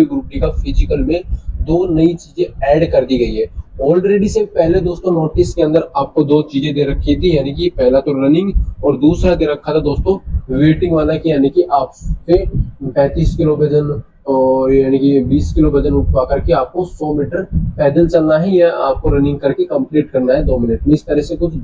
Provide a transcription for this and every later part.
Group D का physical में दो नई चीजें ऐड कर दी गई है। ऑलरेडी से पहले दोस्तों नोटिस के अंदर आपको दो चीजें दे रखी थी, यानी कि पहला तो रनिंग और दूसरा दे रखा था दोस्तों वेटिंग वाला की, यानी कि आपसे 35 किलो वजन और यानी कि 20 किलो वजन उठवा करके आपको 100 मीटर पैदल चलना है या आपको रनिंग करके कंप्लीट करना है 2 मिनट में। इस तरह से कुछ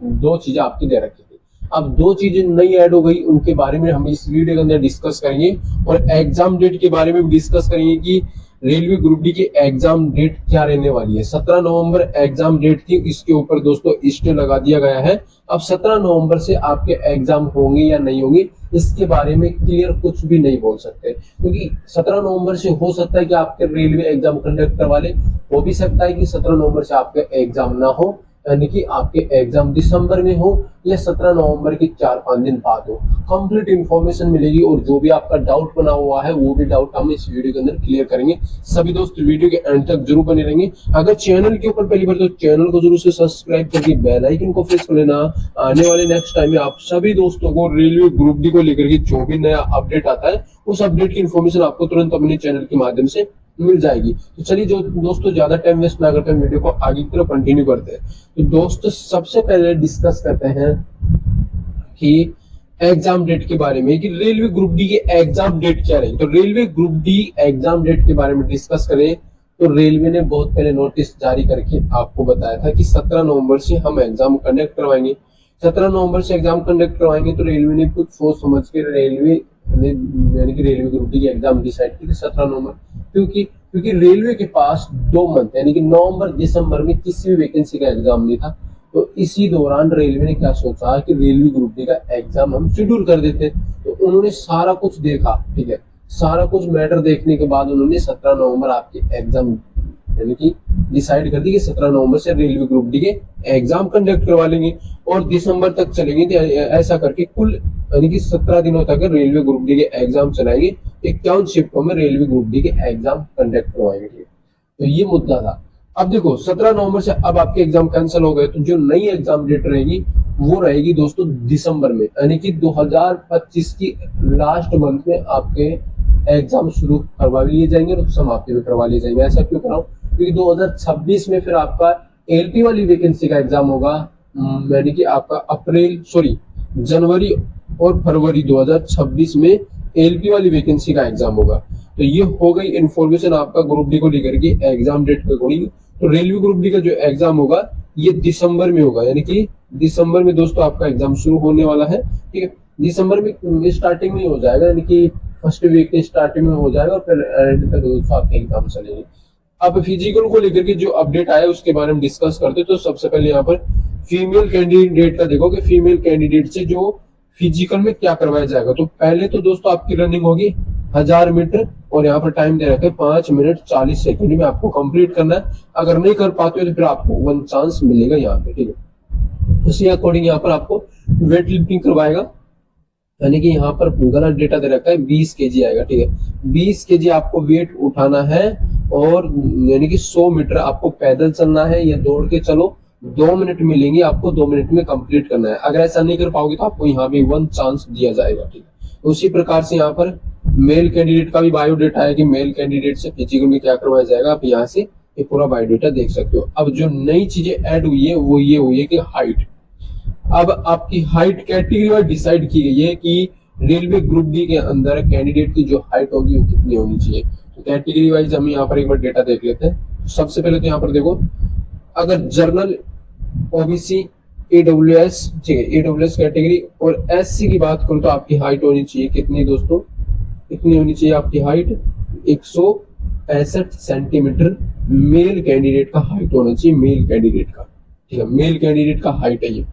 दो चीजें आपकी दे रखी थी। अब दो चीजें नई ऐड हो गई, उनके बारे में हम इस वीडियो के अंदर डिस्कस करेंगे और एग्जाम डेट के बारे में भी डिस्कस करेंगे कि रेलवे ग्रुप डी की एग्जाम डेट क्या रहने वाली है। 17 नवंबर एग्जाम डेट थी, इसके ऊपर दोस्तों स्टे लगा दिया गया है। अब 17 नवंबर से आपके एग्जाम होंगे या नहीं होंगे इसके बारे में क्लियर कुछ भी नहीं बोल सकते, क्योंकि 17 नवंबर से हो सकता है कि आपके रेलवे एग्जाम कंडक्ट करवा ले, हो भी सकता है कि 17 नवंबर से आपके एग्जाम ना हो, यानी कि आपके एग्जाम दिसंबर में हो या 17 नवंबर के 4-5 दिन बाद हो। कंप्लीट इन्फॉर्मेशन मिलेगी और जो भी आपका डाउट बना हुआ है वो भी डाउट हम इस वीडियो के अंदर क्लियर करेंगे। सभी दोस्त वीडियो के एंड तक जरूर बने रहेंगे। अगर चैनल के ऊपर पहली बार तो चैनल को जरूर से सब्सक्राइब करके बेल आइकन को प्रेस कर लेना। आने वाले नेक्स्ट टाइम में आप सभी दोस्तों को रेलवे ग्रुप डी को लेकर के जो भी नया अपडेट आता है उस अपडेट की इन्फॉर्मेशन आपको तुरंत अपने चैनल के माध्यम से मिल जाएगी। तो चलिए जो दोस्तों ज्यादा टाइम वेस्ट ना करते हैं वीडियो को आगे की तरफ कंटिन्यू करते हैं। तो दोस्तों सबसे पहले डिस्कस करते हैं कि एग्जाम डेट के बारे में कि रेलवे ग्रुप डी की एग्जाम डेट क्या रहेगी। तो railway group D exam date के बारे में डिस्कस करें तो रेलवे ने बहुत पहले नोटिस जारी करके आपको बताया था कि 17 नवंबर से हम एग्जाम कंडक्ट करवाएंगे। 17 नवंबर से एग्जाम कंडक्ट करवाएंगे तो रेलवे ने कुछ सोच समझ के रेलवे यानी कि रेलवे ग्रुप डी की एग्जाम डिसाइड की थी 17 नवंबर, क्योंकि रेलवे के पास 2 मंथ यानी कि नवंबर दिसंबर में किसी भी वैकेंसी का एग्जाम नहीं था। तो इसी दौरान रेलवे ने क्या सोचा कि रेलवे ग्रुप डी का एग्जाम हम शेड्यूल कर देते। तो उन्होंने सारा कुछ देखा, ठीक है, सारा कुछ मैटर देखने के बाद उन्होंने 17 नवंबर आपके एग्जाम यानी कि डिसाइड कर दी कि 17 नवंबर से रेलवे ग्रुप डी के एग्जाम कंडक्ट करवा लेंगे और दिसंबर तक चलेंगे। तो ऐसा करके कुल यानी कि 17 दिनों तक रेलवे ग्रुप डी के एग्जाम चलाएंगे। 51 शिफ्टों में रेलवे ग्रुप डी के एग्जाम कंडक्ट करवाएंगे। तो ये मुद्दा था। अब देखो 17 नवंबर से अब आपके एग्जाम कैंसिल हो गए, तो जो नई एग्जाम डेट रहेगी वो रहेगी दोस्तों दिसंबर में, यानी कि 2025 की लास्ट मंथ में आपके एग्जाम शुरू करवा लिए जाएंगे और समाप्ति में करवा लिए जाएंगे। ऐसा क्यों कराऊं, क्योंकि 2026 में फिर आपका एलपी वाली वैकेंसी का एग्जाम होगा, यानी कि आपका जनवरी और फरवरी 2026 में एलपी वाली वैकेंसी का एग्जाम होगा। तो ये हो गई इन्फॉर्मेशन आपका ग्रुप डी को लेकर के एग्जाम डेट के अकॉर्डिंग। तो रेलवे ग्रुप डी का जो एग्जाम होगा ये दिसंबर में होगा, यानी कि दिसंबर में दोस्तों आपका एग्जाम शुरू होने वाला है, ठीक है। दिसंबर में स्टार्टिंग में हो जाएगा, यानी कि फर्स्ट वीक के स्टार्टिंग में हो जाएगा और फिर एंड तक दोस्तों आपके एग्जाम चलेंगे। अब फिजिकल को लेकर के जो अपडेट आया उसके बारे में डिस्कस करते। तो सबसे पहले यहाँ पर फीमेल कैंडिडेट का देखो कि फीमेल कैंडिडेट से जो फिजिकल में क्या करवाया जाएगा। तो पहले तो दोस्तों आपकी रनिंग होगी 1000 मीटर और यहाँ पर टाइम दे रखा है 5 मिनट 40 सेकंड में आपको कंप्लीट करना है। अगर नहीं कर पाते हो तो फिर आपको 1 चांस मिलेगा यहाँ पे, ठीक है। उसी अकॉर्डिंग यहाँ पर आपको वेट लिफ्टिंग करवाएगा, यानी कि यहाँ पर गलत डेटा दे रखा है 20 केजी आएगा, ठीक है। 20 केजी आपको वेट उठाना है और यानी कि 100 मीटर आपको पैदल चलना है या दौड़ के चलो, 2 मिनट मिलेंगे आपको, 2 मिनट में कंप्लीट करना है। अगर ऐसा नहीं कर पाओगे तो आपको यहाँ पे 1 चांस दिया जाएगा, ठीक है। उसी प्रकार से यहाँ पर मेल कैंडिडेट का भी बायोडेटा है कि मेल कैंडिडेट से फिजिकल में क्या करवाया जाएगा। आप यहाँ से ये पूरा बायोडेटा देख सकते हो। अब जो नई चीजें ऐड हुई है वो ये हुई है कि हाइट। अब आपकी हाइट कैटेगरी वाइज डिसाइड की गई है कि रेलवे ग्रुप डी के अंदर कैंडिडेट की जो हाइट होगी वो कितनी होनी चाहिए। तो कैटेगरी वाइज हम यहाँ पर एक बार डेटा देख लेते हैं। सबसे पहले तो यहाँ पर देखो, अगर जर्नल, ओबीसी, ईडब्ल्यूएस, ठीक है, ईडब्ल्यूएस कैटेगरी और एससी की बात करूं तो आपकी हाइट होनी चाहिए कितनी दोस्तों, कितनी होनी चाहिए आपकी हाइट 165 सेंटीमीटर मेल कैंडिडेट का हाइट होना चाहिए, मेल कैंडिडेट का, ठीक है, मेल कैंडिडेट का हाइट है ये।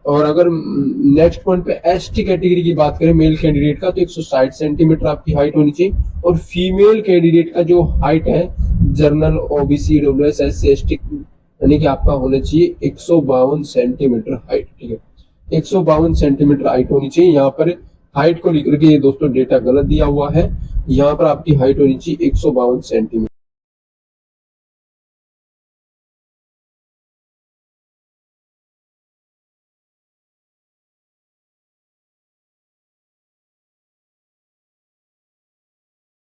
और अगर नेक्स्ट पॉइंट पे एसटी कैटेगरी की बात करें मेल कैंडिडेट का तो 160 सेंटीमीटर आपकी हाइट होनी चाहिए। और फीमेल कैंडिडेट का जो हाइट है journal, OBC, EWS, SC, ST यानी कि आपका होना चाहिए 152 सेंटीमीटर हाइट, ठीक है, 152 सेंटीमीटर हाइट होनी चाहिए। यहाँ पर हाइट को लेकर के ये दोस्तों डेटा गलत दिया हुआ है, यहाँ पर आपकी हाइट होनी चाहिए 152 सेंटीमीटर।